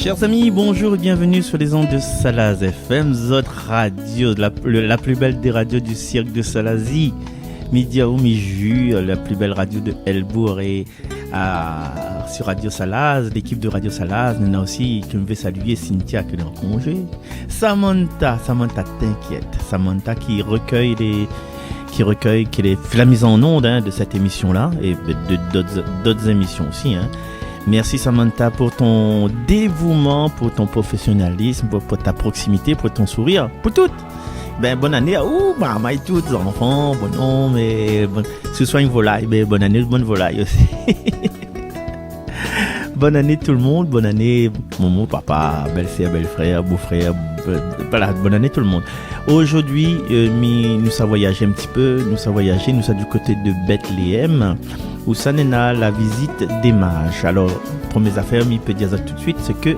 Chers amis, bonjour et bienvenue sur les ondes de Salaz FM, votre radio, la plus belle des radios du cirque de Salazie. Midiaou Miju, la plus belle radio de Elbourg et sur Radio Salaz, l'équipe de Radio Salaz, nous a aussi, que je vais saluer Cynthia qui est en congé. Samantha, t'inquiète, Samantha qui recueille la mise en onde de cette émission-là et d'autres émissions aussi. Merci Samantha pour ton dévouement, pour ton professionnalisme, pour ta proximité, pour ton sourire, pour tout. Bonne année à maman et tous les enfants, bon an, mais ce soit une volaille, bonne année, bonne volaille aussi. Bonne année tout le monde, bonne année maman, papa, belle-sœur, belle-frère, beau-frère, voilà, bonne année tout le monde. Aujourd'hui, nous sommes voyagé un petit peu, nous sommes du côté de Bethléem, où ça n'est la visite des mages. Alors, première affaire, je peux dire ça tout de suite, c'est que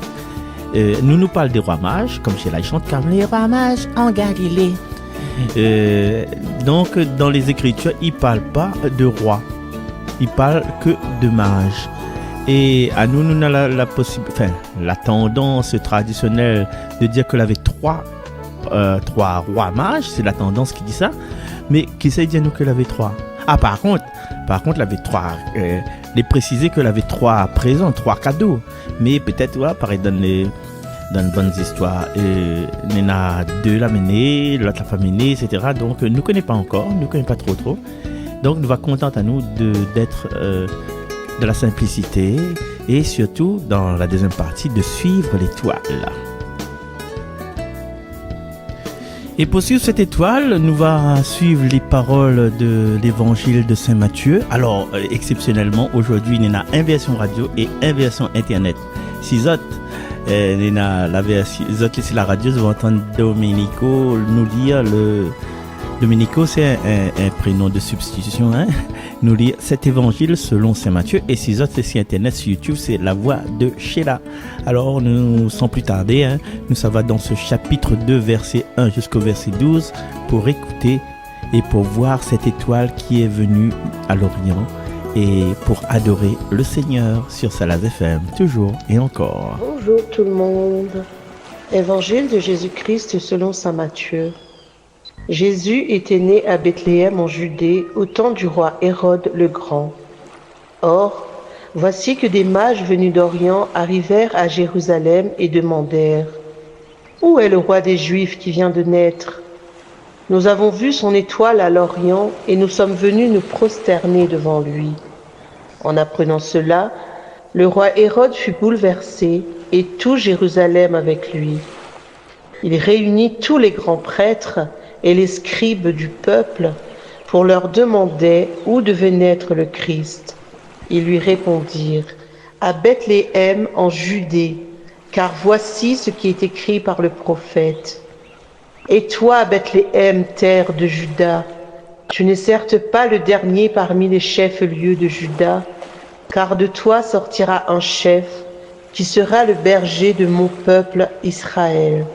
nous parlons des rois mages, comme chez la chante, comme les rois mages en Galilée. Donc, dans les Écritures, ils ne parlent pas de rois, ils parlent que de mages. Et à nous avons la tendance traditionnelle de dire qu'il y avait trois rois mages, c'est la tendance qui dit ça, mais qui sait dire nous qu'il y avait trois. Ah, par contre, il y avait trois, les préciser qu'il y avait trois présents, trois cadeaux, mais peut-être, pareil, dans les bonnes histoires, il y en a deux la mener, l'autre la pas mener, etc. Donc, nous ne connaissons pas encore, nous ne connaissons pas trop. Donc, nous va contenter à nous d'être de la simplicité et surtout, dans la deuxième partie, de suivre l'étoile. Et pour suivre cette étoile, nous va suivre les paroles de l'évangile de Saint Matthieu. Alors, exceptionnellement, aujourd'hui, il y en a une version radio et une version internet. Si autres, il y a la version, c'est la radio, vous entendre Domenico nous lire Domenico, c'est un prénom de substitution, nous lire cet évangile selon Saint Matthieu. Et si autres, c'est sur internet, sur YouTube, c'est la voix de Sheila. Alors, nous, sans plus tarder, nous ça va dans ce chapitre 2, verset 1 jusqu'au verset 12, pour écouter et pour voir cette étoile qui est venue à l'Orient et pour adorer le Seigneur sur Salaz FM, toujours et encore. Bonjour tout le monde. Évangile de Jésus-Christ selon Saint Matthieu. Jésus était né à Bethléem en Judée au temps du roi Hérode le Grand. Or, voici que des mages venus d'Orient arrivèrent à Jérusalem et demandèrent « Où est le roi des Juifs qui vient de naître ? Nous avons vu son étoile à l'Orient et nous sommes venus nous prosterner devant lui. » En apprenant cela, le roi Hérode fut bouleversé et tout Jérusalem avec lui. Il réunit tous les grands prêtres et les scribes du peuple pour leur demander où devait naître le Christ. Ils lui répondirent « À Bethléem en Judée, car voici ce qui est écrit par le prophète. Et toi, Bethléem, terre de Juda, tu n'es certes pas le dernier parmi les chefs-lieux de Juda, car de toi sortira un chef qui sera le berger de mon peuple Israël. »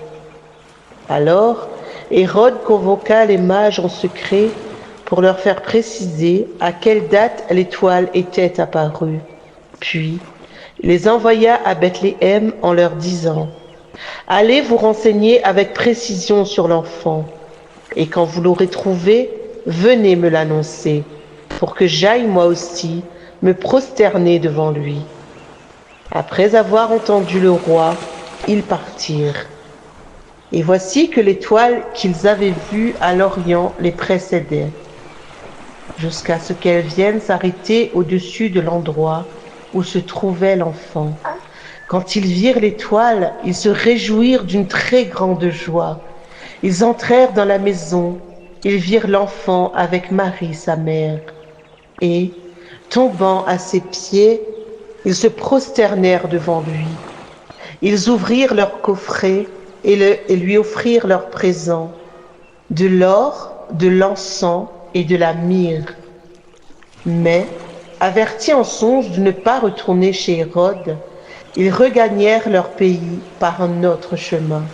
Alors, Hérode convoqua les mages en secret pour leur faire préciser à quelle date l'étoile était apparue. Puis, il les envoya à Bethléem en leur disant « Allez vous renseigner avec précision sur l'enfant, et quand vous l'aurez trouvé, venez me l'annoncer, pour que j'aille moi aussi me prosterner devant lui. » Après avoir entendu le roi, ils partirent. Et voici que l'étoile qu'ils avaient vue à l'Orient les précédait, jusqu'à ce qu'elle vienne s'arrêter au-dessus de l'endroit où se trouvait l'enfant. Quand ils virent l'étoile, ils se réjouirent d'une très grande joie. Ils entrèrent dans la maison, ils virent l'enfant avec Marie, sa mère, et, tombant à ses pieds, ils se prosternèrent devant lui. Ils ouvrirent leur coffret et lui offrirent leurs présents, de l'or, de l'encens et de la myrrhe. Mais, avertis en songe de ne pas retourner chez Hérode, ils regagnèrent leur pays par un autre chemin.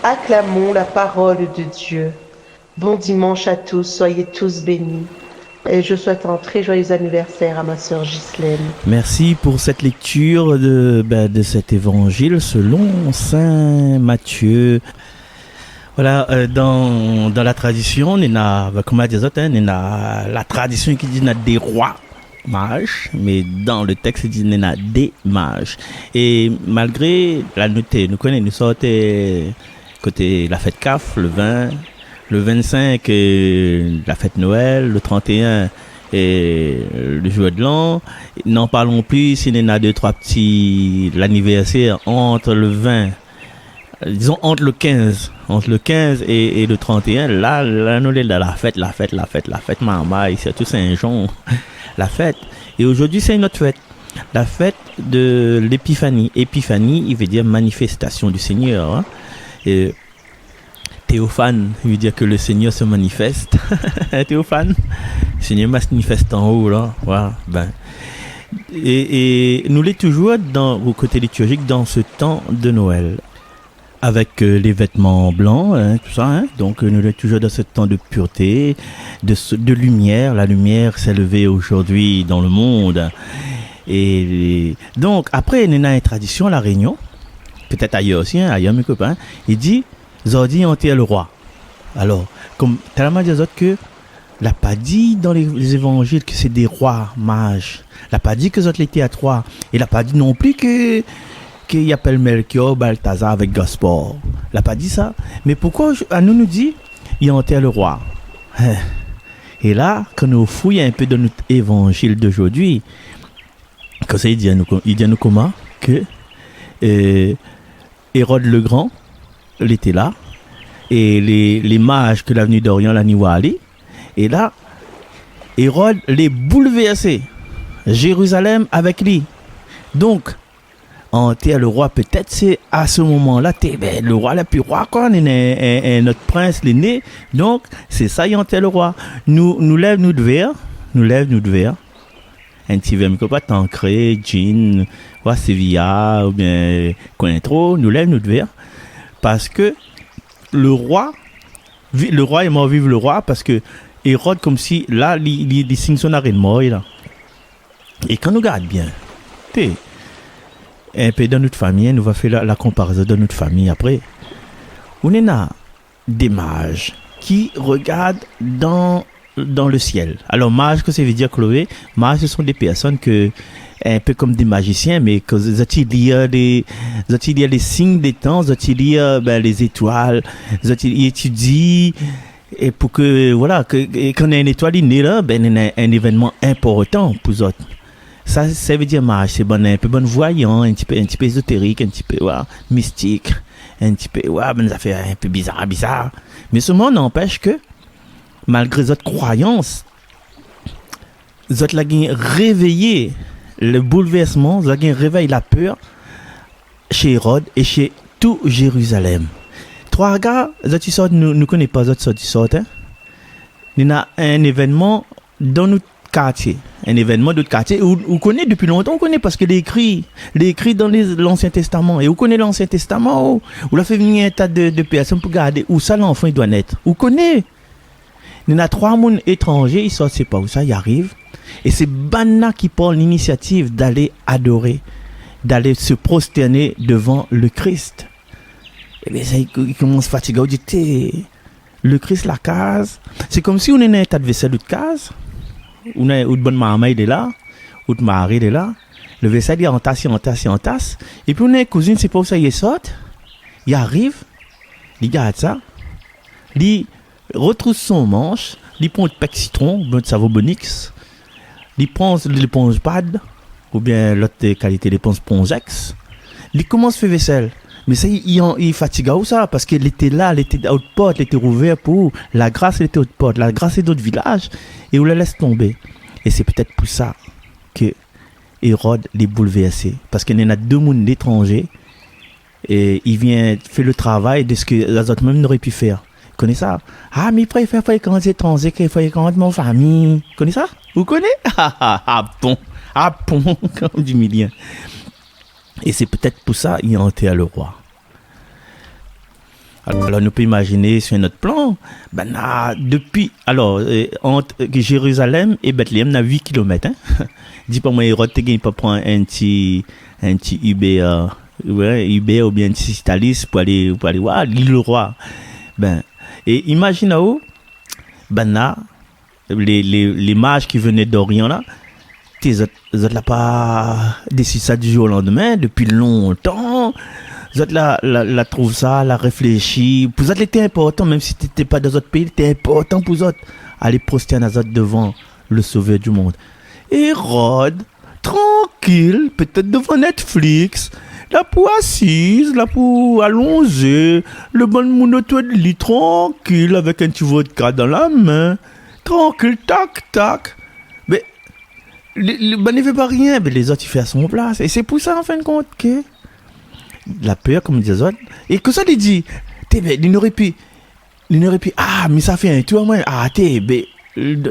Acclamons la parole de Dieu. Bon dimanche à tous, soyez tous bénis. Et je souhaite un très joyeux anniversaire à ma sœur Ghislaine. Merci pour cette lecture de cet évangile selon Saint Matthieu. Voilà, dans la tradition, on a, comme on dit, on a la tradition qui dit qu'on a des rois mages, mais dans le texte, il dit qu'on a des mages. Et malgré la noté, nous sortons côté la fête CAF, le 20, le 25, la fête Noël, le 31, et le jour de l'an. N'en parlons plus, s'il y en a deux, trois petits, l'anniversaire entre le 20, disons entre le 15 et le 31, là nous sommes dans la fête maman, ici tout Saint-Jean, la fête. Et aujourd'hui c'est une autre fête, la fête de l'épiphanie. Épiphanie, il veut dire manifestation du Seigneur, hein? Et théophane, il veut dire que le Seigneur se manifeste. Théophane, le Seigneur se manifeste en haut là, voilà. Et nous l'est toujours au côté liturgique dans ce temps de Noël, avec les vêtements blancs, hein, tout ça, hein. Donc nous sommes toujours dans ce temps de pureté, de lumière. La lumière s'est levée aujourd'hui dans le monde. Et donc après, nous avons une tradition à La Réunion, peut-être ailleurs aussi, hein, ailleurs mes copains, il dit Zordi enterre le roi. Alors, comme tellement des autres que l'a pas dit dans les évangiles que c'est des rois mages, l'a pas dit que Zot l'étaient à trois, et l'a pas dit non plus qu'il appelle Melchior, Balthazar avec Gaspard. Il n'a pas dit ça. Mais pourquoi à nous dit il enterre le roi? Et là, quand nous fouillons un peu dans notre évangile d'aujourd'hui, quand ça il dit à nous comment que Hérode le Grand, il était là, et les mages que l'avenue d'Orient, la Niwali, et là, Hérode les bouleversé, Jérusalem avec lui. Donc, enterre le roi, peut-être c'est à ce moment-là, le roi le plus roi, quoi, notre prince l'aîné, donc c'est ça, il enterre le roi. Nous lève nous de verre, un petit verre, mais pas Tancré, Gin, ou Sevilla, ou bien Cointreau, nous lève nous de verre, parce que le roi est mort, vive le roi, parce que Hérode, comme si, là, il signe son arrêt de mort, là. Et quand nous regarde bien, un peu dans notre famille, nous va faire la comparaison de notre famille après. On a des mages qui regardent dans le ciel. Alors, mage, que ça veut dire, Chloé? Mages, ce sont des personnes un peu comme des magiciens, mais que ils lire les signes des temps, ils lire les étoiles, ils étudient, et pour que, voilà, quand on a une étoile née là, on a un événement important pour eux. Ça veut dire mage, c'est un peu bon voyant, un petit peu ésotérique, un petit peu mystique, un petit peu des affaires un peu bizarre. Mais seulement n'empêche que malgré cette croyance, cette la réveillé le bouleversement, ça a réveillé la peur chez Hérode et chez tout Jérusalem. Trois gars, nous ne connaissons pas autres sortes, hein? Il y a un événement dans notre quartier, où on connaît depuis longtemps, on connaît parce que les écrits dans l'Ancien Testament, et on connaît l'Ancien Testament, où on a fait venir un tas de personnes pour garder où ça l'enfant il doit naître. On connaît. Il y en a 3 mondes étrangers, ils sortent, c'est pas où ça, ils arrivent. Et c'est Banna qui prend l'initiative d'aller adorer, d'aller se prosterner devant le Christ. Et bien ça, il commence à fatiguer, il dit, le Christ la case. C'est comme si on est un tas de vaisselle de case. On a une bonne maman, il est là, ou mari, il est là. Le vaisselle, il est en tasse. Et puis on a une cousine, c'est pas où ça, il sort. Il arrive, il garde ça, il retrousse son manche, il prend le pec citron, de savon Bonix, il prend l'éponge pad, ou bien l'autre qualité l'éponge Pongex, il commence à faire vaisselle. Mais ça, il fatigue ou ça, parce qu'elle était là, elle était haute porte, elle était ouverte pour la grâce, elle était haute porte, la grâce est d'autres villages, et on la laisse tomber. Et c'est peut-être pour ça que Hérode les bouleversé, parce qu'il y en a 2 mondes d'étrangers, et il vient faire le travail de ce que les autres même n'auraient pu faire. Vous connaissez ça? Ah, mais il préfère fréquenter les étrangers qu'il fréquente mon famille. Vous connaissez ça? Vous connaissez? Ah bon, comme du million. Et c'est peut-être pour ça qu'il enterre le roi. Alors, nous pouvons imaginer sur notre plan, ben, depuis, alors, entre Jérusalem et Bethléem, il y a 8 km. Hein? Dis pas moi, Hérode, tu peux prendre un petit Uber, Uber ou bien un petit Citalis pour aller voir l'île roi. Ben, et imagine où, ben là, les mages qui venaient d'Orient là, ils n'ont pas décidé ça du jour au lendemain, depuis longtemps. Vous êtes la trouve ça, la réfléchit. Pour vous était important, même si tu n'étais pas dans votre pays, c'était important pour vous aller prosterner devant le sauveur du monde. Hérode, tranquille, peut-être devant Netflix, là pour assise, là pour allonger, le bon monde autour de lui, tranquille, avec un petit vodka dans la main, tranquille, tac, tac. Mais, ben, il ne fait pas rien, mais les autres, ils font à son place. Et c'est pour ça, en fin de compte, que la peur, comme disait autres, et que ça lui dit, il n'aurait pu, ah, mais ça fait un tour, moi, ah, ouais, il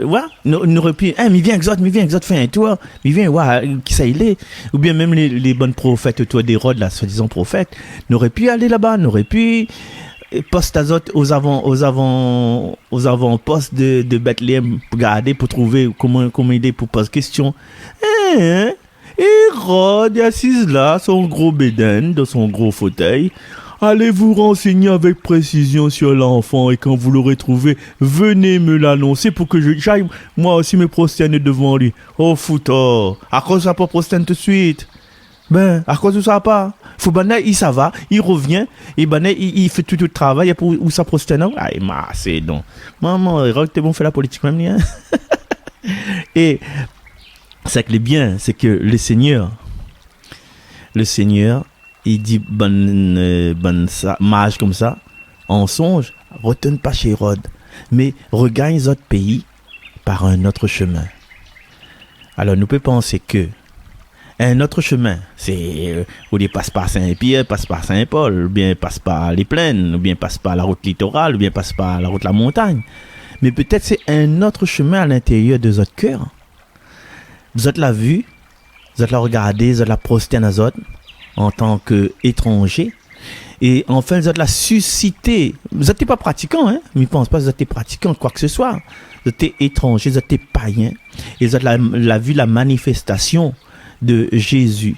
n'aurait pu, mais viens, exote, fait un tour, mais viens, ouais, qui ça il est, ou bien même les bonnes prophètes, toi, d'Hérode, là, soi-disant prophètes, n'aurait pu aller là-bas, n'aurait pu poste aux avant-postes de Bethléem, pour garder, pour trouver comment aider, pour poser question, Hérode est assise là, son gros bédaine, dans son gros fauteuil. Allez vous renseigner avec précision sur l'enfant et quand vous l'aurez trouvé, venez me l'annoncer pour que j'aille moi aussi me prosterner devant lui. Oh fouteur, à cause de ça pas prosterner tout de suite. Ben, à cause de ça pas. Faut ben il ça va, il revient et ben il fait tout le travail pour où ça prosterner. Ah, c'est donc. Maman, Hérode t'es bon fait la politique même hein. Et c'est que le bien, c'est que le Seigneur, il dit mage comme ça, en songe, retourne pas chez Hérode, mais regagne votre pays par un autre chemin. Alors nous pouvons penser que un autre chemin, c'est où il passe par Saint-Pierre, passe par Saint-Paul, ou bien passe par les plaines, ou bien passe par la route littorale, ou bien passe par la route de la montagne. Mais peut-être c'est un autre chemin à l'intérieur de votre cœur. Vous êtes la vue, vous êtes la regarder, vous êtes la prosterner en tant qu'étranger. Et enfin, vous êtes la susciter. Vous n'êtes pas pratiquant, hein? Mais je ne pense pas que vous êtes pratiquant de quoi que ce soit. Vous êtes étranger, vous êtes païen. Et vous êtes la vue, la manifestation de Jésus.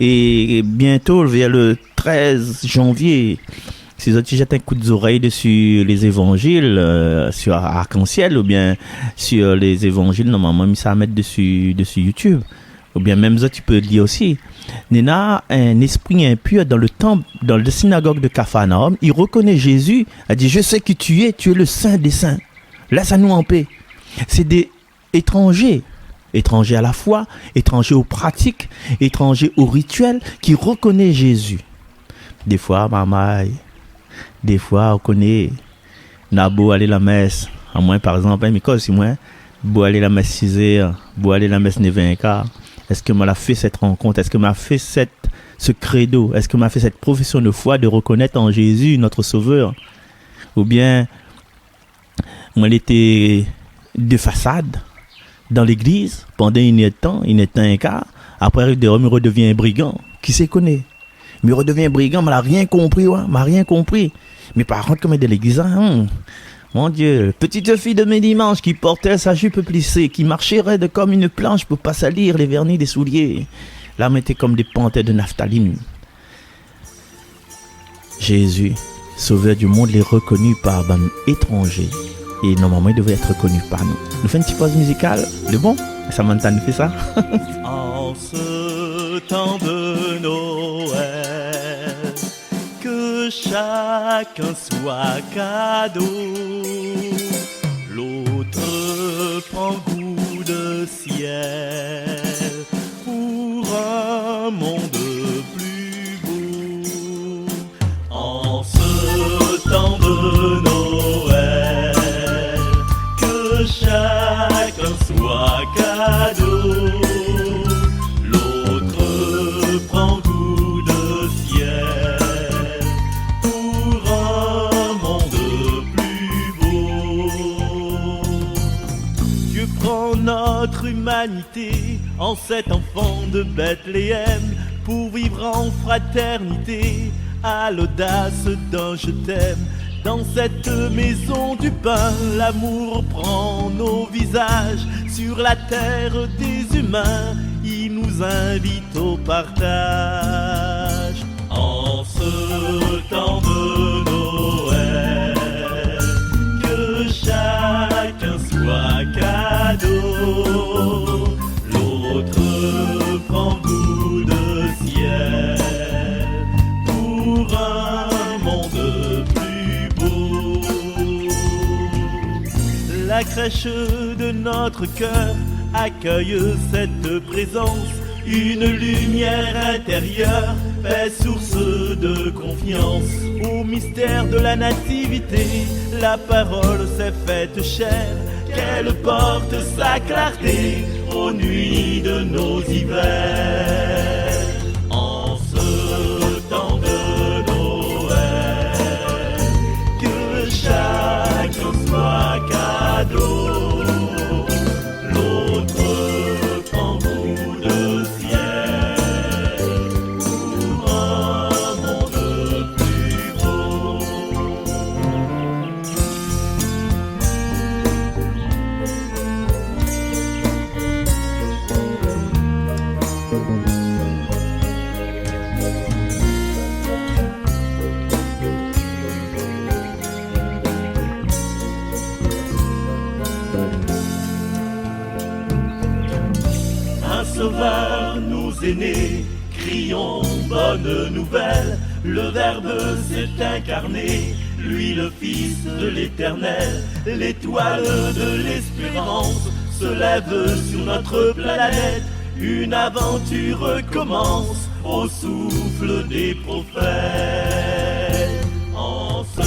Et bientôt, vers le 13 janvier, si vous jetez un coup d'oreille dessus les évangiles, sur Arc-en-Ciel, ou bien sur les évangiles, normalement, ça va mettre dessus YouTube. Ou bien même ça, tu peux le dire aussi. Nena, un esprit impur dans le temple, dans la synagogue de Capharnaüm, il reconnaît Jésus, a dit, je sais qui tu es le saint des saints. Laisse-nous en paix. C'est des étrangers à la foi, étrangers aux pratiques, étrangers aux rituels, qui reconnaît Jésus. Des fois, maman, on connaît, n'a beau aller la messe, à moins par exemple, mais quand si moi, beau aller la messe 6 heures, beau aller la messe 9h15, est-ce que m'a fait cette rencontre, est-ce que m'a fait ce credo, est-ce que m'a fait cette profession de foi de reconnaître en Jésus notre Sauveur, ou bien moi j'étais de façade dans l'église pendant une temps, un quart, après il redevient un brigand, qui se connaît, mais redevient un brigand, m'a rien compris, mais par contre comme il est de l'église, mon Dieu, petite fille de mes dimanches qui portait sa jupe plissée, qui marchait raide comme une planche pour pas salir les vernis des souliers. L'âme était comme des panthères de naphtaline. Jésus, sauveur du monde, est reconnu par un étranger. Et normalement, il devrait être reconnu par nous. Nous faisons une petite pause musicale. Le bon, Samantha nous fait ça. En ce temps de Noël, que chacun soit cadeau. L'autre prend goût de ciel pour un monde plus beau. En ce temps de Noël, que chacun soit cadeau. L'autre prend goût de ciel pour un monde plus beau. Dieu prend notre humanité en cet enfant de Bethléem pour vivre en fraternité à l'audace d'un je t'aime Dans cette maison du pain, l'amour prend nos visages. Sur la terre des humains, il nous invite au partage. En ce temps de Noël, que chacun soit cadeau. L'autre prend goût de ciel pour un monde plus beau. La crèche de notre cœur accueille cette présence. Une lumière intérieure fait source de confiance. Au mystère de la nativité, la parole s'est faite chair. Qu'elle porte sa clarté aux nuits de nos hivers. En ce temps de Noël, que chacun soit cadeau. Sauveur nous est né, crions bonne nouvelle. Le Verbe s'est incarné, lui le Fils de l'Éternel. L'étoile de l'espérance se lève sur notre planète. Une aventure commence au souffle des prophètes. En ce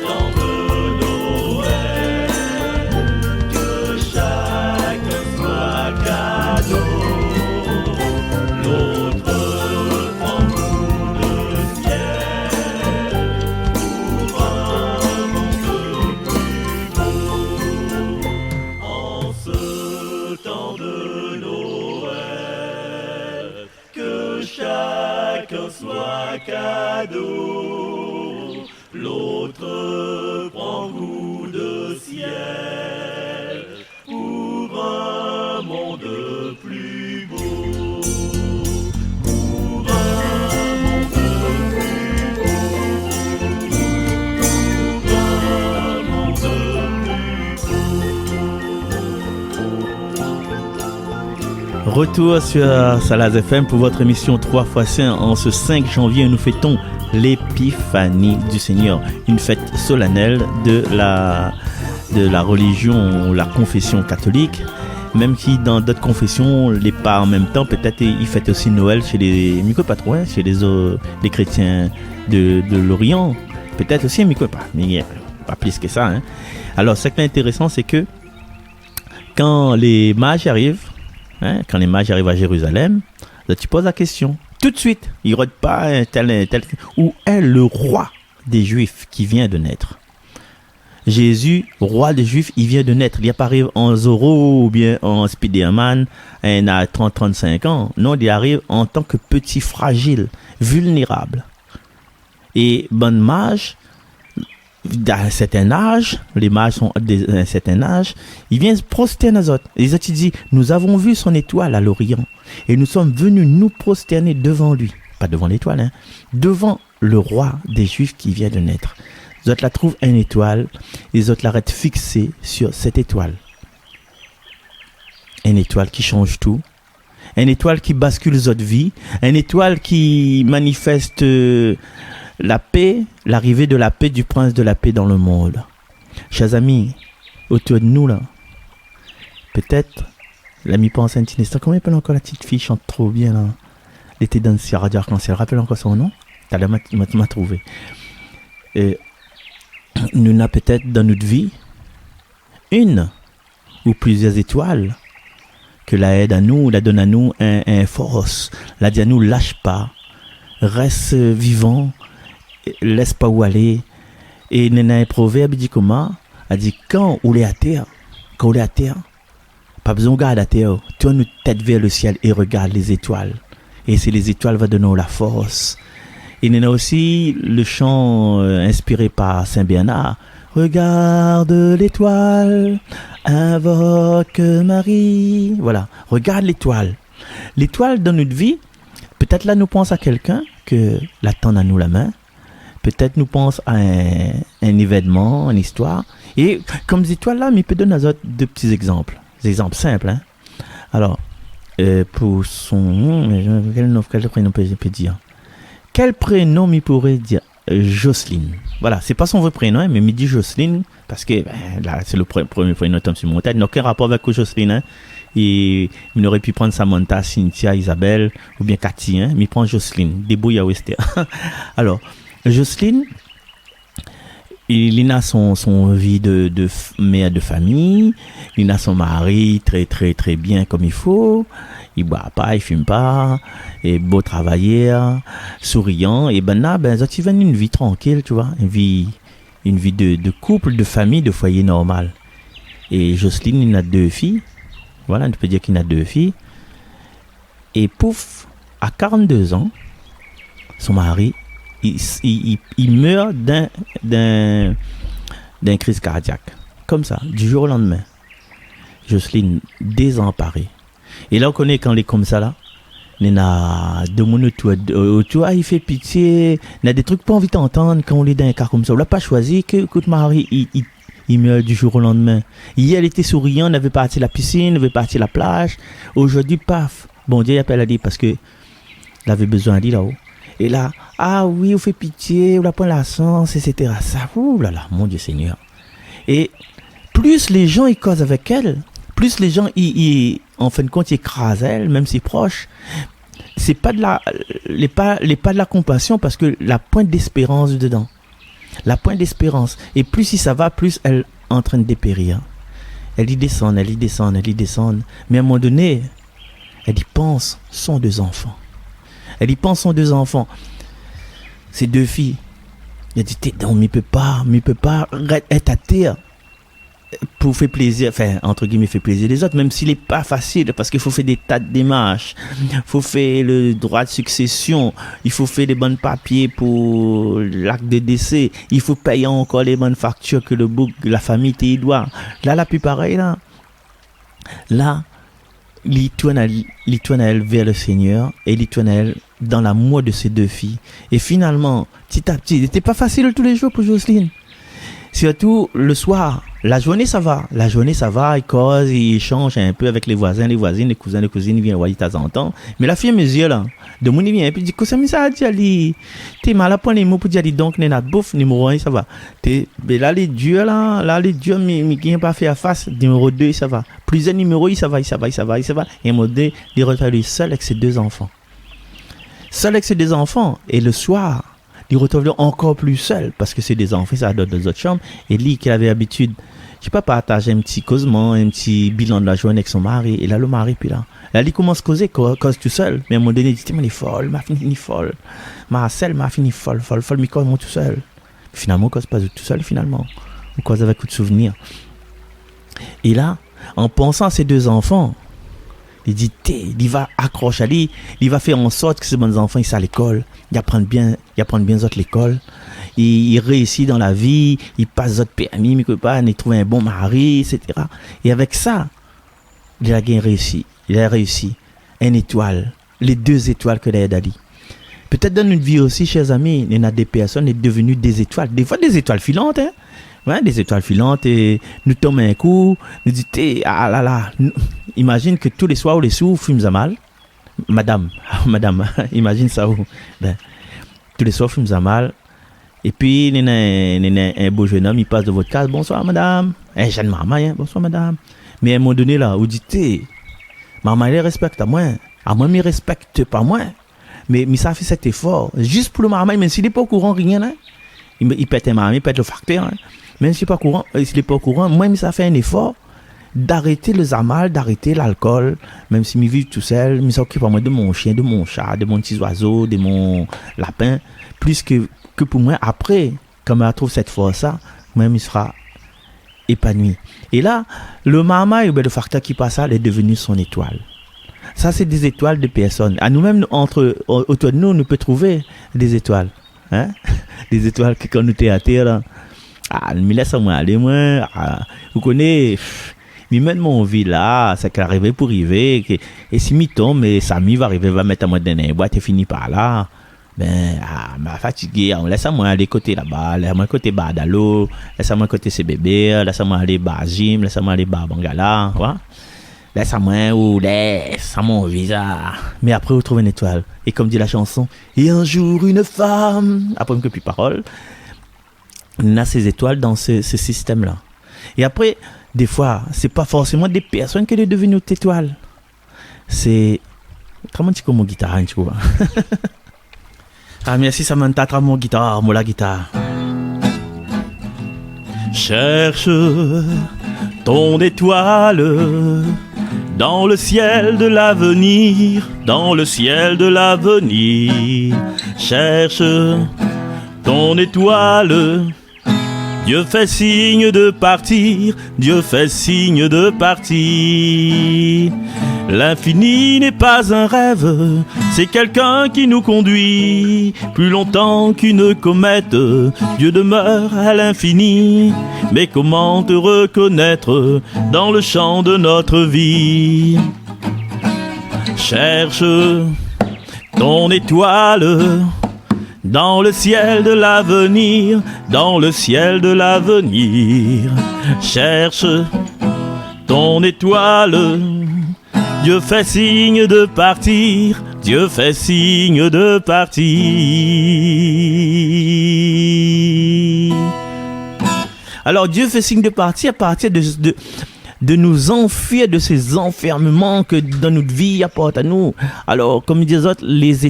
temps de Noël, que chacun soit cadeau. Soit cadeau, l'autre prend goût de ciel pour un monde plus beau, pour un monde plus beau, pour un monde plus beau. Retour sur Salaz FM pour votre émission 3x5. En ce 5 janvier, nous fêtons l'épiphanie du Seigneur, une fête solennelle de la religion, la confession catholique, même si dans d'autres confessions, les pas en même temps, peut-être ils fêtent aussi Noël chez les micro-patrons, chez les chrétiens de l'Orient, peut-être aussi micro-pas, mais pas plus que ça. Hein. Alors, ce qui est intéressant, c'est que quand les mages arrivent à Jérusalem, là, tu poses la question. Tout de suite, il ne rôde pas un tel. Où est le roi des Juifs qui vient de naître? Jésus, roi des Juifs, il vient de naître. Il n'est pas arrivé en Zorro ou bien en Spider-Man à 30-35 ans. Non, il arrive en tant que petit fragile, vulnérable. Et bon mage, d'un certain âge, les mages sont d'un certain âge, ils viennent se prosterner aux autres. Les autres, ils disent, nous avons vu son étoile à l'Orient et nous sommes venus nous prosterner devant lui. Pas devant l'étoile, hein, devant le roi des Juifs qui vient de naître. Les autres la trouvent une étoile, les autres l'arrêtent fixée sur cette étoile. Une étoile qui change tout, une étoile qui bascule les autres vies, une étoile qui manifeste la paix, l'arrivée de la paix, du prince de la paix dans le monde. Chers amis, autour de nous là, peut-être, l'ami pense un petit instant, comment il s'appelle encore la petite fille, chante trop bien là. Elle était dans le radio arc-en-ciel, rappelle encore son nom? T'as l'air m'a trouvé. Nous avons peut-être dans notre vie une ou plusieurs étoiles que la aide à nous, la donne à nous un force, la dit à nous lâche pas, reste vivant, laisse pas où aller. Et il y a un proverbe dit comment? Elle dit quand on est à terre, pas besoin de regarder à terre, tourne notre tête vers le ciel et regarde les étoiles. Et c'est les étoiles qui vont donner la force. Et il y en a aussi le chant inspiré par Saint Bernard. Regarde l'étoile, invoque Marie. Voilà, regarde l'étoile. L'étoile dans notre vie, peut-être là nous pense à quelqu'un que l'attend à nous la main. Peut-être nous pense à un événement, une histoire. Et comme ces étoiles là, il peut donner deux petits exemples. Des exemples simples. Hein? Alors, pour son... Quel prénom peut dire? Quel prénom il pourrait dire? Jocelyne. Voilà, c'est pas son vrai prénom, hein, mais il dit Jocelyne parce que là, c'est le premier prénom tombe sur mon tête. Il n'a aucun rapport avec Jocelyne. Hein. Et il aurait pu prendre Samantha, Cynthia, Isabelle ou bien Cathy, hein, mais il prend Jocelyne, débrouille à Wester. Alors, Jocelyne, il a son vie de mère de famille, il a son mari très très très bien comme il faut, il boit pas, il fume pas, et beau travailleur, souriant, et ben là, il vient une vie tranquille, tu vois, une vie de couple, de famille, de foyer normal. Et Jocelyne, il a 2 filles, voilà, on peut dire qu'il a 2 filles, et pouf, à 42 ans, son mari, il meurt d'un crise cardiaque. Comme ça, du jour au lendemain. Jocelyne, désemparée. Et là, on connaît quand il est comme ça, là. Il y a de mon autour, il fait pitié. Il y a des trucs pas envie d'entendre quand on est dans un cas comme ça. On l'a pas choisi que Marie, il meurt du jour au lendemain. Hier, elle était souriant, on avait parti à la piscine, on avait parti à la plage. Aujourd'hui, paf. Bon Dieu, il appelle à dire parce que il avait besoin de lui là-haut. Et là, ah oui, on fait pitié, on la prend la sens, etc. Ça, ouh là là, mon Dieu Seigneur. Et plus les gens ils causent avec elle, plus les gens en fin de compte ils écrasent elle, même ses proches. C'est pas de la compassion parce que la pointe d'espérance dedans. La pointe d'espérance. Et plus si ça va, plus elle est en train de dépérir. Elle y descend. Mais à un moment donné, elle y pense, sont 2 enfants. Elle y pense, son 2 enfants. Ces 2 filles. Elle dit, non, mais il peut pas être à terre pour faire plaisir, enfin, entre guillemets, faire plaisir les autres, même s'il n'est pas facile, parce qu'il faut faire des tas de démarches. Il faut faire le droit de succession. Il faut faire les bons papiers pour l'acte de décès. Il faut payer encore les bonnes factures que la famille te doit. Là, la plus pareil, là. Là, il tourne elle vers le Seigneur et il tourne elle dans l'amour de ses 2 filles. Et finalement, petit à petit, c'était pas facile tous les jours pour Jocelyne. Surtout le soir. La journée, ça va, il cause, il échange un peu avec les voisins, les voisines, les cousins, les cousines, il vient voir de temps en temps. Mais la fille à mes yeux, là, de mon il vient, et puis il dit, qu'est-ce que ça a dit, Ali? T'es mal à prendre les mots pour dire, donc, n'est pas bouffe, numéro 1, ça va. Mais là, les dieux, mais qui n'ont pas fait à face, numéro 2, ça va. Plusieurs numéros, ça va. Et mon Dieu, il retrouve seul avec ses 2 enfants. Seul avec ses 2 enfants. Et le soir, il retrouve encore plus seul, parce que c'est des enfants, ça donne 2 autres chambres. Et lui, qui avait l'habitude, je sais pas, partager un petit causement, un petit bilan de la journée avec son mari. Et là, le mari, puis là, il commence à causer, cause tout seul. Mais à un moment donné, il dit, mais il est folle, m'a fini folle. Marcel m'a fini folle, mais cause moi tout seul. Finalement, on cause pas tout seul, finalement. On cause avec tout de souvenirs. Et là, en pensant à ces 2 enfants, il dit, il va accrocher à lui, il va faire en sorte que ces bons enfants, ils sont à l'école, ils apprennent bien autres l'école, il réussit dans la vie, il passe d'autres permis, mais il trouve un bon mari, etc. Et avec ça, il a réussi, une étoile, les 2 étoiles que l'Aide a dit. Peut-être dans notre vie aussi, chers amis, il y a des personnes qui sont devenues des étoiles, des fois des étoiles filantes, hein. Ouais, des étoiles filantes et nous tombons un coup, nous dit imagine que tous les soirs ou les soirs fumes à mal. Madame, imagine ça où. Tous les soirs fumes à mal. Et puis il y a un beau jeune homme, il passe de votre case, bonsoir madame. Jeune maman, hein, bonsoir madame. Mais à un moment donné là, vous dites maman elle respecte à moi me respecte pas moi. Mais ça fait cet effort juste pour le maman, même s'il n'est pas au courant rien hein. Il pète un maman, il pète le facteur hein. Même s'il n'est pas au courant, moi, ça fait un effort d'arrêter le zamal, d'arrêter l'alcool, même si je vis tout seul, je s'occupe moi de mon chien, de mon chat, de mon petit oiseau, de mon lapin, plus que pour moi. Après, quand je trouve cette force-là, moi-même, il sera épanoui. Et là, le maman, le facteur qui passe là, est devenu son étoile. Ça, c'est des étoiles de personnes. À nous-mêmes, autour de nous, on peut trouver des étoiles. Hein? Des étoiles que quand nous étions à terre, là, mais laisse-moi aller, moi. Vous connaissez, mais même mon vie là, ça qui arrive pour arriver. Et si m'y tombe, mais Samy va arriver, va mettre à moi dans une boîte et finir par là. M'a fatigué, laisse-moi aller côté là-bas, laisse-moi côté Badalo, laisse-moi côté CBB, laisse-moi aller Bajim, laisse-moi aller Bangala, ouais? Laisse-moi visa. Mais après, vous trouvez une étoile. Et comme dit la chanson, et un jour une femme, après une plus parole, on a ces étoiles dans ce système-là. Et après, des fois, c'est pas forcément des personnes qui sont devenues notre étoile. C'est. Comment tu comme mon guitare, tu vois? Ah, merci Samantha, tra mon guitare, moi la guitare. Cherche ton étoile dans le ciel de l'avenir, dans le ciel de l'avenir. Cherche ton étoile. Dieu fait signe de partir, Dieu fait signe de partir. L'infini n'est pas un rêve, c'est quelqu'un qui nous conduit. Plus longtemps qu'une comète, Dieu demeure à l'infini. Mais comment te reconnaître dans le champ de notre vie? Cherche ton étoile dans le ciel de l'avenir, dans le ciel de l'avenir. Cherche ton étoile. Dieu fait signe de partir, Dieu fait signe de partir. Alors Dieu fait signe de partir à partir de nous enfuir de ces enfermements que dans notre vie apporte à nous. Alors, comme disent les autres, les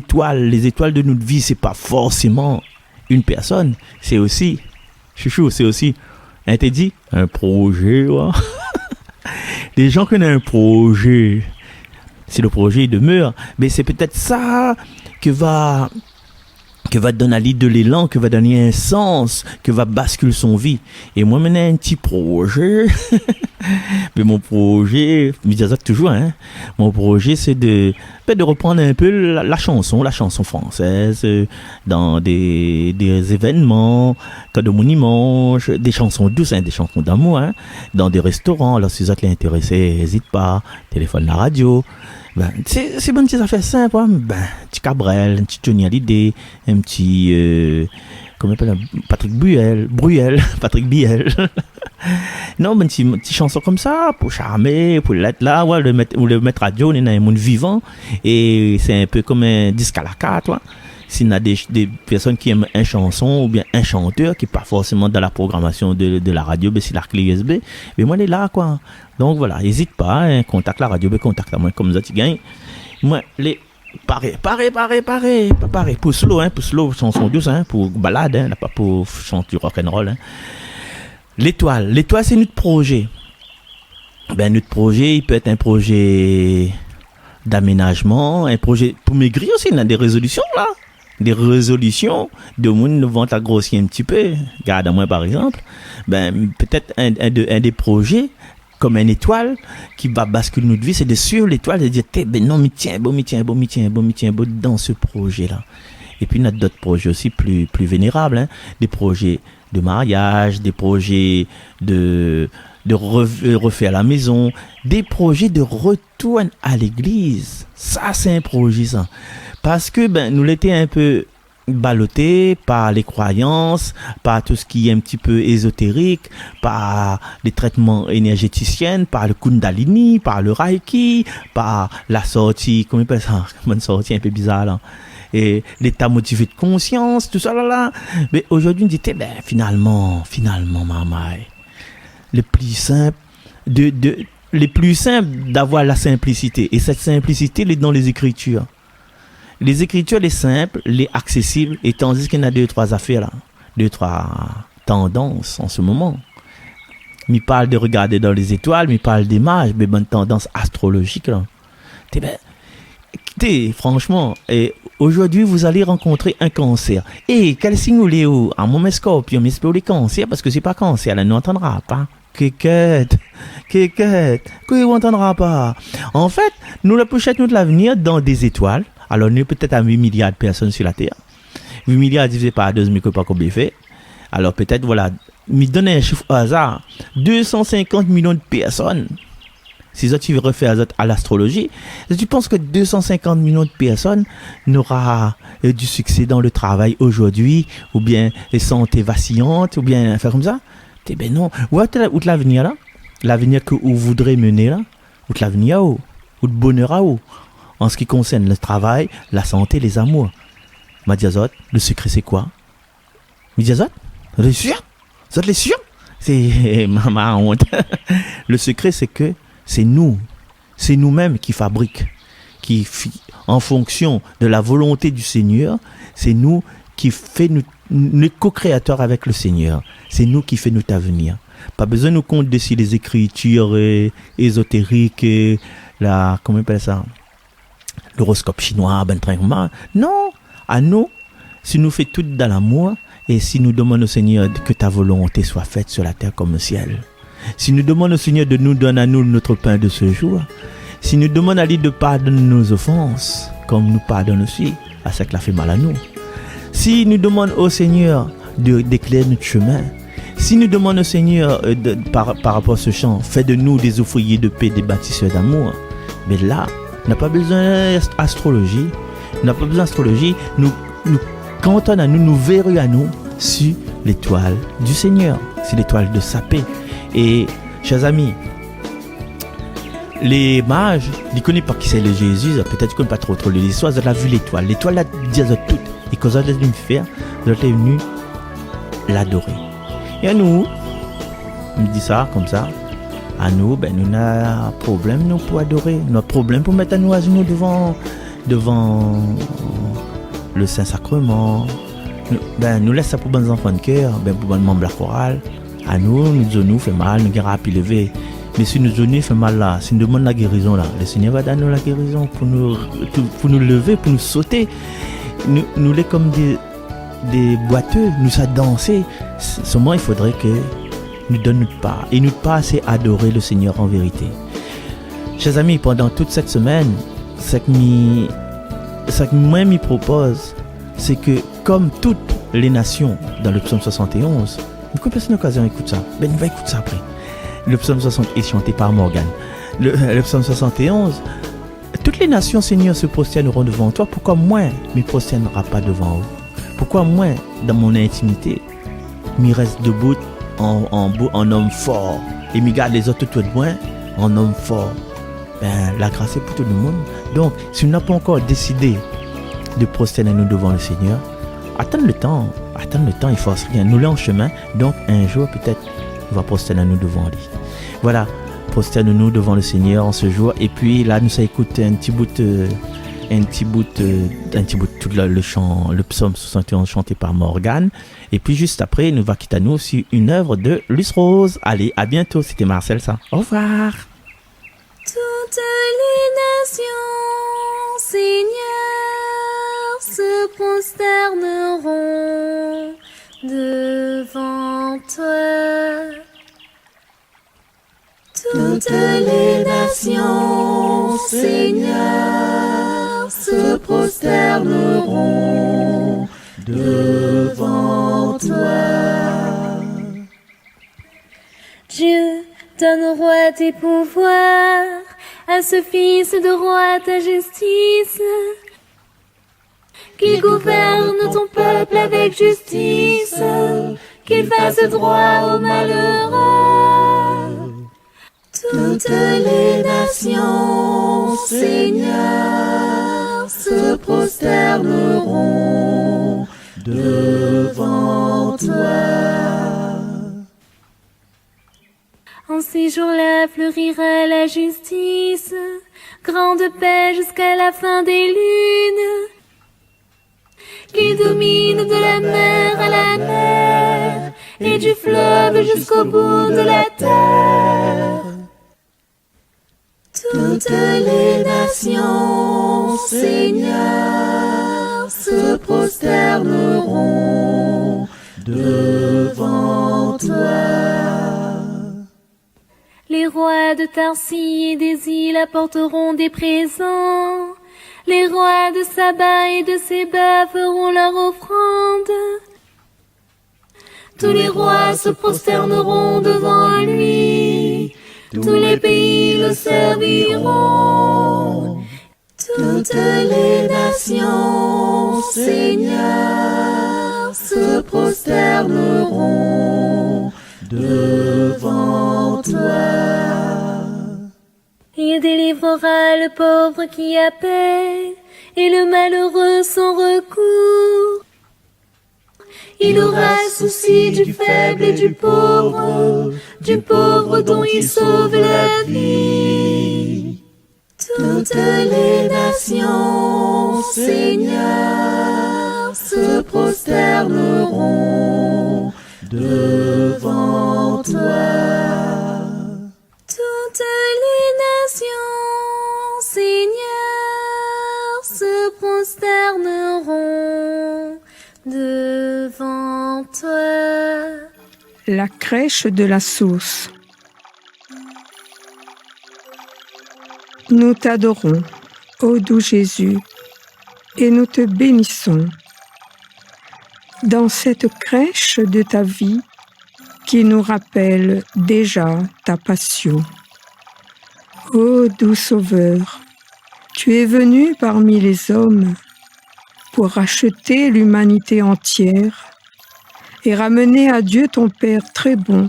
étoiles de notre vie, c'est pas forcément une personne, c'est aussi, chouchou, c'est aussi, hein, t'es dit, un projet, ouais. Les gens qui ont un projet, si le projet demeure, mais c'est peut-être ça que va donner de l'élan, que va donner un sens, que va basculer son vie. Et moi, maintenant, un petit projet, mais mon projet, je dis ça toujours, hein, mon projet, c'est de reprendre un peu la chanson française, dans des événements, quand de mon mange, des chansons douces, hein, des chansons d'amour, hein, dans des restaurants. Alors, si vous êtes intéressés, n'hésite pas, téléphone la radio. C'est bonne petite affaire simple, hein? Petit Cabrel, un petit Johnny Hallyday, un petit comment on appelle Patrick Patrick Biel. Non, une petite chanson comme ça pour charmer, pour l'être là, ouais, le mettre radio, on est dans un monde vivant et c'est un peu comme un disque à la carte, ouais. S'il y a des personnes qui aiment une chanson ou bien un chanteur qui n'est pas forcément dans la programmation de la radio, mais c'est la clé USB, mais moi, elle est là, quoi. Donc voilà, n'hésite pas, hein, contacte la radio, mais contacte moi, comme ça, tu gagnes. Moi, pareil, pour slow, chanson douce, hein, pour balade, hein, pas pour chanter rock'n'roll, hein. L'étoile, c'est notre projet. Notre projet, il peut être un projet d'aménagement, un projet pour maigrir aussi, on a des résolutions, là. Des résolutions de monde le ventre à grossir un petit peu, regarde à moi par exemple, peut-être un des projets comme une étoile qui va basculer notre vie, c'est de suivre l'étoile et de dire non, mais tiens bon dans ce projet là. Et puis on a d'autres projets aussi plus vénérables, hein, des projets de mariage, des projets de refaire la maison, des projets de retour à l'église. Ça c'est un projet, ça. Parce que nous l'étions un peu ballottés par les croyances, par tout ce qui est un petit peu ésotérique, par les traitements énergéticiens, par le Kundalini, par le Reiki, par la sortie, comment on appelle ça, une sortie un peu bizarre là, et l'état motivé de conscience, tout ça là. Mais aujourd'hui on dit finalement maman, le plus simple les plus simples d'avoir la simplicité, et cette simplicité elle est dans les Écritures. Les Écritures, les simples, les accessibles, et tandis qu'il y en a 2-3 affaires là, 2-3 tendances en ce moment. Il parle de regarder dans les étoiles, il parle des mages, mais bonne tendance astrologique là. Franchement, aujourd'hui vous allez rencontrer un cancer. Et quel signe vous l'êtes où? À mon scorpion, mais c'est pour les cancers, parce que c'est pas cancer, là, n'entendra pas. Que vous n'entendra pas. En fait, Nous la projetons notre l'avenir dans des étoiles. Alors, nous peut-être à 8 milliards de personnes sur la Terre. 8 milliards divisé par 12, mais que pas combien fait. Alors, peut-être, voilà, me donner un chiffre au hasard. 250 millions de personnes. Si tu veux refaire à l'astrologie, tu penses que 250 millions de personnes n'aura du succès dans le travail aujourd'hui, ou bien les santé vacillantes, ou bien faire comme ça? Eh ben non. Où est l'avenir là? L'avenir que vous voudrez mener là? Où est l'avenir où? Où le bonheur à où? En ce qui concerne le travail, la santé, les amours. Madiazot, le secret c'est quoi? Madiazot? Vous êtes sûr? Vous êtes sûr? C'est ma honte. Le secret c'est que c'est nous-mêmes qui fabriquons, en fonction de la volonté du Seigneur, c'est nous qui faisons nous co-créateurs avec le Seigneur. C'est nous qui faisons notre avenir. Pas besoin de nous compter si les écritures ésotériques, comment on appelle ça, l'horoscope chinois, non, à nous, si nous faisons tout dans l'amour et si nous demandons au Seigneur que ta volonté soit faite sur la terre comme au ciel. Si nous demandons au Seigneur de nous donner à nous notre pain de ce jour, si nous demandons à lui de pardonner nos offenses, comme nous pardonnons aussi à ceux qui l'ont fait mal à nous, si nous demandons au Seigneur d'éclairer notre chemin, si nous demandons au Seigneur par rapport à ce chant, fais de nous des ouvriers de paix, des bâtisseurs d'amour, mais là, on n'a pas besoin d'astrologie, nous cantonnons à nous verrons à nous sur l'étoile du Seigneur, sur l'étoile de sa paix. Et, chers amis, les mages, ils ne connaissent pas qui c'est le Jésus, peut-être qu'ils ne connaissent pas trop l'histoire, ils ont vu l'étoile. L'étoile l'a dit à tout. Et quand ils ont venu faire, ils ont venu l'adorer. Et à nous, on dit ça comme ça, à nous, nous avons un problème nous, pour adorer. Nous avons un problème pour mettre à nous à genoux devant le Saint-Sacrement. Nous laissons ça pour les enfants de cœur, pour les membres de la chorale. À nous genoux fait mal, nous avons rapide lever. Mais si nos genoux fait mal là, si nous demandons la guérison là, le Seigneur va donner la guérison pour nous lever, pour nous sauter. Nous les comme des boiteux, nous ça danser. Seulement il faudrait que nous donnions notre part. Et notre part c'est adorer le Seigneur en vérité. Chers amis, pendant toute cette semaine, ce que moi m'y propose, c'est que comme toutes les nations dans le psaume 71, nous connaissons une occasion d'écouter ça. On va écouter ça après. Le psaume 60 est chanté par Morgan. Le psaume 71, toutes les nations, Seigneur, se prosterneront devant toi. Pourquoi moi, je ne me prosternerai pas devant eux? Pourquoi moi, dans mon intimité, je reste debout en homme fort et je garde les autres tout de moi en homme fort? La grâce est pour tout le monde. Donc, si nous n'avons pas encore décidé de prosterner nous devant le Seigneur, attendre le temps, il force rien. Nous l'avons en chemin, donc un jour peut-être on va prosterner nous devant lui. Voilà, prosternons-nous devant le Seigneur en ce jour. Et puis là, nous ça écoute un petit bout tout le chant, le psaume 71 chanté par Morgane. Et puis juste après, nous va quitter à nous aussi une œuvre de Luce Rose. Allez, à bientôt. C'était Marcel ça. Au revoir. Toutes les nations, Seigneur, se prosterneront devant toi. Toutes les nations, Seigneur, se prosterneront devant toi. Dieu, donne roi tes pouvoirs, à ce fils de roi ta justice, qu'il gouverne ton peuple avec justice, qu'il fasse droit aux malheureux. Toutes les nations, Seigneur, se prosterneront devant toi. En ces jours-là fleurira la justice, grande paix jusqu'à la fin des lunes, qui domine de la mer à la mer, et du fleuve jusqu'au bout de la terre. Toutes les nations, Seigneur, se prosterneront devant toi. Les rois de Tarsis et des îles apporteront des présents. Les rois de Saba et de Séba feront leur offrande. Tous les rois se prosterneront devant lui. Tous les pays le serviront. Toutes les nations, Seigneur, se prosterneront devant toi. Il délivrera le pauvre qui appelle et le malheureux son recours. Il aura souci du faible et du pauvre dont il sauve la vie. Toutes les nations, Seigneur, se prosterneront devant toi. Toutes les nations, Seigneur, se prosterneront devant toi. La crèche de la source. Nous t'adorons, ô doux Jésus, et nous te bénissons. Dans cette crèche de ta vie qui nous rappelle déjà ta passion. Ô doux Sauveur, tu es venu parmi les hommes pour racheter l'humanité entière et ramener à Dieu ton Père très bon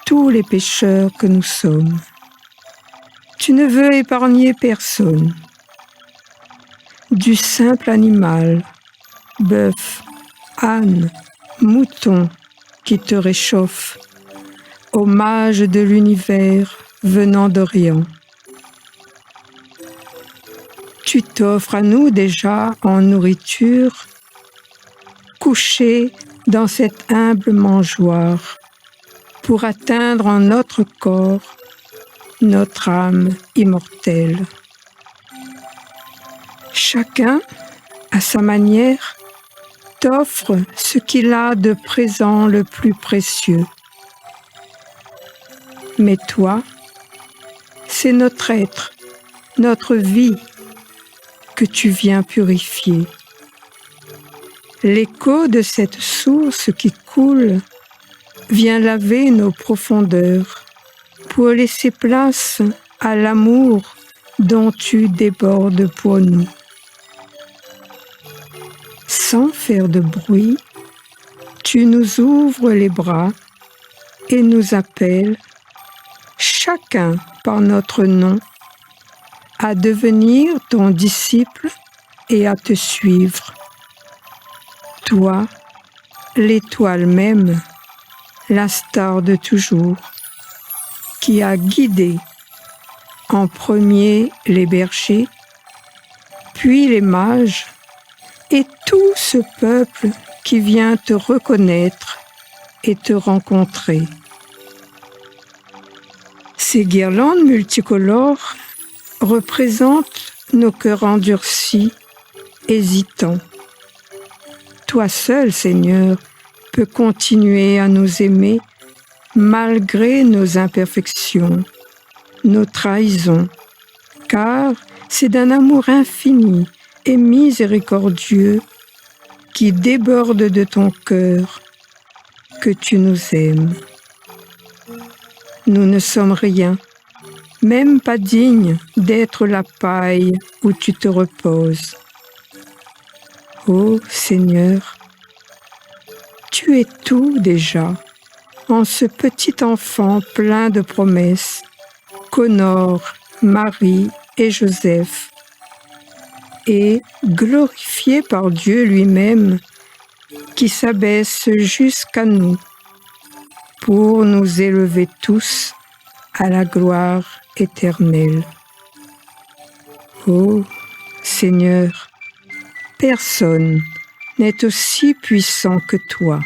tous les pécheurs que nous sommes. Tu ne veux épargner personne. Du simple animal, bœuf, âne, mouton qui te réchauffe, au mage de l'univers venant d'Orient. Tu t'offres à nous déjà en nourriture, couchés dans cette humble mangeoire, pour atteindre en notre corps notre âme immortelle. Chacun, à sa manière, t'offre ce qu'il a de présent le plus précieux. Mais toi, c'est notre être, notre vie que tu viens purifier. L'écho de cette source qui coule vient laver nos profondeurs pour laisser place à l'amour dont tu débordes pour nous. Sans faire de bruit, tu nous ouvres les bras et nous appelles, chacun par notre nom, à devenir ton disciple et à te suivre. Toi, l'étoile même, la star de toujours, qui a guidé en premier les bergers, puis les mages, et tout ce peuple qui vient te reconnaître et te rencontrer. Ces guirlandes multicolores représentent nos cœurs endurcis, hésitants. Toi seul, Seigneur, peux continuer à nous aimer malgré nos imperfections, nos trahisons, car c'est d'un amour infini et miséricordieux qui déborde de ton cœur que tu nous aimes. Nous ne sommes rien, même pas dignes d'être la paille où tu te reposes. Ô Seigneur, tu es tout déjà en ce petit enfant plein de promesses qu'honorent Marie et Joseph, et glorifié par Dieu lui-même qui s'abaisse jusqu'à nous pour nous élever tous à la gloire éternelle. Ô Seigneur, personne n'est aussi puissant que toi.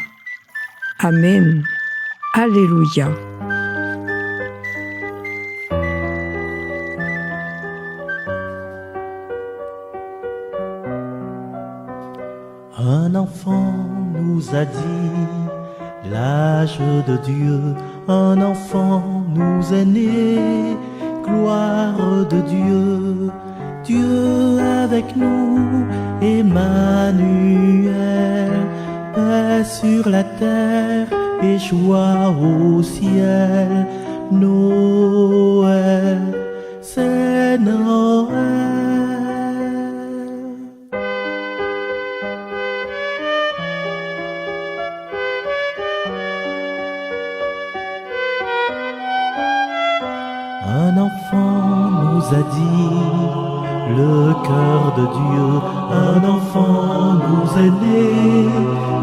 Amen. Alléluia. Un enfant nous a dit l'âge de Dieu, un enfant nous est né, gloire de Dieu, Dieu avec nous, Emmanuel, paix sur la terre et joie au ciel, Noël, c'est Noël. Un enfant nous a dit le cœur de Dieu, un enfant nous est né,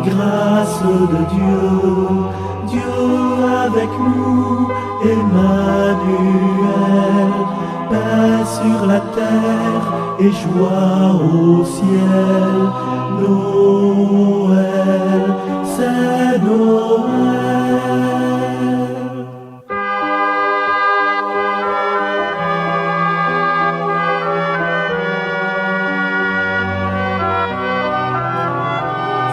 grâce de Dieu, Dieu avec nous, Emmanuel, paix sur la terre et joie au ciel, Noël, c'est Noël.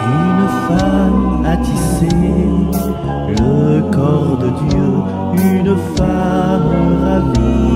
Une femme a tissé le corps de Dieu, une femme ravie